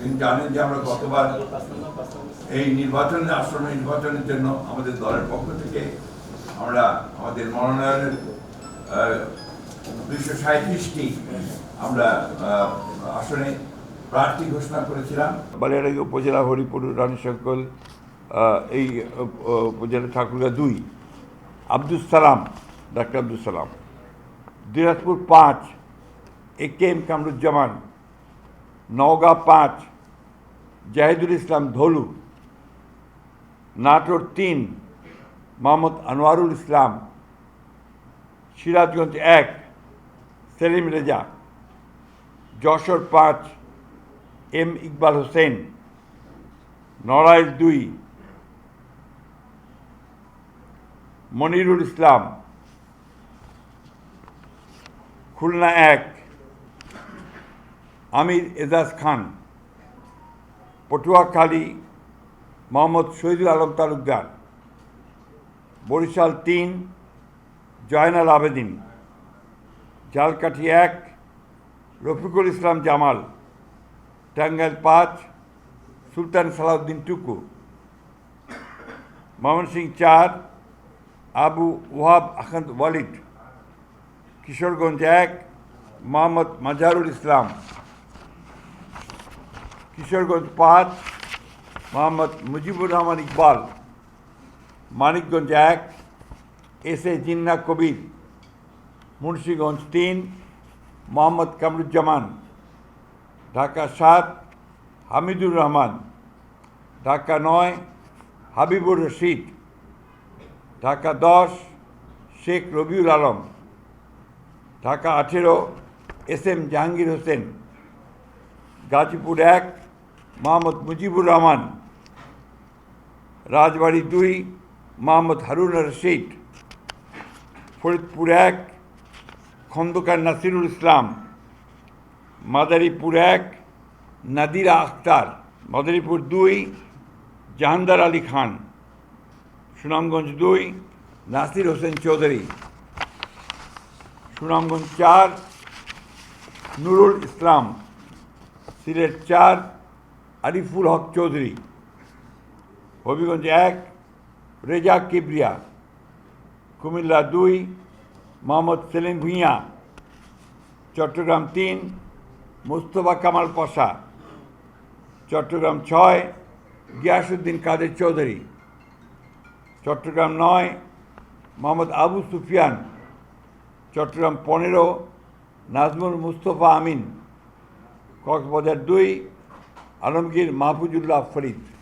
তিনি জানেন যে আমরা গতবার এই আসন্ন নির্বাচনের জন্য আমাদের দলের পক্ষ থেকে আমরা আমাদের মনোনয়নের 237টি আমরা আসনে প্রার্থী ঘোষণা করেছিলাম। বালিয়াড়াগি উপজেলা হরিপুর রানীশঙ্কল, এই উপজেলা ঠাকুরগাঁ 2 আব্দুল সালাম, ডাক্তার আব্দুল সালাম, দিনাজপুর 5 AK-M কামরুজ্জামান, নওগাঁ 5 জাহিদুল ইসলাম ধলু, নাটোর 3 মোহাম্মদ আনোয়ারুল ইসলাম, সিরাজগঞ্জ 1 সেলিম রেজা, যশোর 5 M ইকবাল হোসেন, নড়াইল 2 মনিরুল ইসলাম, খুলনা 1 আমির এজাজ খান, পটুয়াখালী মোহাম্মদ শহীদুল আলম তালুকদার, বরিশাল 3 জয়নাল আবেদিন, ঝালকাঠি 1 রফিকুল ইসলাম জামাল, টাঙ্গাইল 5 সুলতান সালাউদ্দিন টুকু, ময়মনসিংহ 4 আবু ওয়াহাব আহমদ ওয়ালিদ, কিশোরগঞ্জ 1 মোহাম্মদ মাজহারুল ইসলাম, কিশোরগঞ্জ 5 মোহাম্মদ মুজিবুর রহমান ইকবাল, মানিকগঞ্জ 1 SA জিন্না কবির, মুন্সিগঞ্জ 3 মোহাম্মদ কামরুজ্জামান, ঢাকা 7 হামিদুর রহমান, ঢাকা 9 হাবিবুর রশিদ, ঢাকা 10 শেখ রবিউল আলম, ঢাকা 18 SM জাহাঙ্গীর হোসেন, গাজীপুর 1 মোহাম্মদ মুজিবুর রহমান, রাজবাড়ী 2 মোহাম্মদ হারুন রশিদ, ফরিদপুর 1 খন্দকার নাসিরুল ইসলাম, মাদারীপুর 1 নাদিরা আক্তার, মাদারীপুর 2 জাহানদার আলী খান, সুনামগঞ্জ 2 নাসির হোসেন চৌধুরী, সুনামগঞ্জ 4 নুরুল ইসলাম, সিলেট 4 আরিফুল হক চৌধুরী, হবিগঞ্জ 1 রেজা কিবরিয়া, কুমিল্লা 2 মোহাম্মদ সেলিম ভূঁইয়া, চট্টগ্রাম 3 মুস্তফা কামাল পাশা, চট্টগ্রাম 6 গিয়াসউদ্দিন কাদের চৌধুরী, চট্টগ্রাম 9 মোহাম্মদ আবু সুফিয়ান, চট্টগ্রাম 15 নাজমুল মুস্তফা আমিন, কক্সবাজার 2 আলমগীর মাহফুজুল্লাহ ফরিদ।